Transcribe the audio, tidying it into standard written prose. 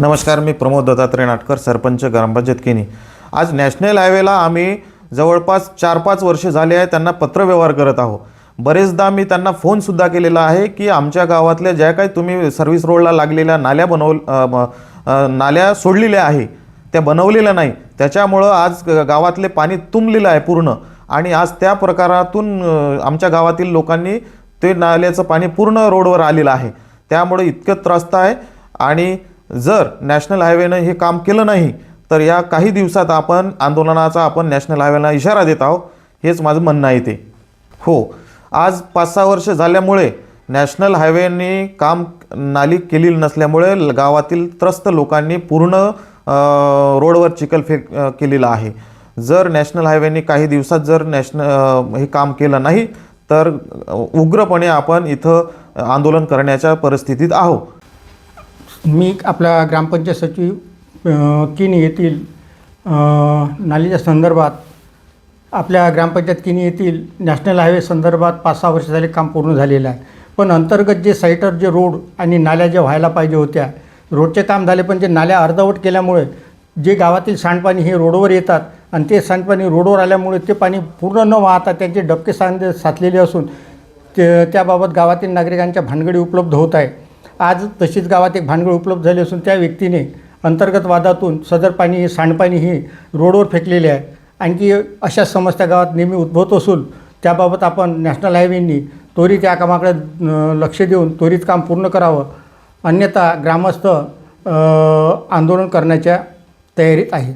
नमस्कार, मी प्रमोद दत्तात्रय नाटकर, सरपंच ग्रामपंचायत किनी। आज नॅशनल हायवेला आम्ही जवळपास 4-5 वर्ष झाले आहे त्यांना पत्रव्यवहार करत आहोत। बरेचदा मी त्यांना फोनसुद्धा केलेला आहे की आमच्या गावातल्या ज्या काही तुम्ही सर्व्हिस रोडला लागलेल्या नाल्या सोडलेल्या आहे त्या बनवलेल्या नाही, त्याच्यामुळं आज गावातले पाणी तुंबलेलं आहे पूर्ण। आणि आज त्या प्रकारातून आमच्या गावातील लोकांनी ते नाल्याचं पाणी पूर्ण रोडवर आलेलं आहे, त्यामुळे इतकं त्रस्त आहे। आणि जर नॅशनल हायवेनं हे काम केलं नाही तर या काही दिवसात आपण आंदोलनाचा नॅशनल हायवेला इशारा देत आहोत, हेच माझं म्हणणं आहे ते। हो, आज 5-6 वर्ष झाल्यामुळे नॅशनल हायवेने काम नाली केलेली नसल्यामुळे गावातील त्रस्त लोकांनी पूर्ण रोडवर चिखलफेक केलेला आहे। जर नॅशनल हायवेने काही दिवसात जर हे काम केलं नाही तर उग्रपणे आपण इथं आंदोलन करण्याच्या परिस्थितीत आहोत। मी आपल्या ग्रामपंचायत सचिव किनी येथील नालीच्या संदर्भात आपल्या ग्रामपंचायत किनी येथील नॅशनल हायवे संदर्भात 5-6 वर्ष झाले काम पूर्ण झालेलं आहे, पण अंतर्गत जे साईटर जे रोड आणि नाल्या ज्या व्हायला पाहिजे होत्या, रोडचे काम झाले पण जे नाल्या अर्धवट केल्यामुळे जे गावातील सांडपाणी हे रोडवर येतात आणि ते सांडपाणी रोडवर आल्यामुळे ते पाणी पूर्ण न वाहता त्यांचे डबके साचलेले असून त्याबाबत गावातील नागरिकांच्या भानगडी उपलब्ध होत आहे। आज तशीच गावात एक भानगड उपलब्ध झाली असून त्या व्यक्तीने अंतर्गत वादातून सदर पाणी सांडपाणी हे रोडवर फेकलेले आहे। आणखी अशा समस्या गावात नेहमी उद्भवत असून त्याबाबत आपण नॅशनल हायवेनी त्वरित या कामाकडे लक्ष देऊन त्वरित काम पूर्ण करावं, अन्यथा ग्रामस्थ आंदोलन करण्याच्या तयारीत आहे।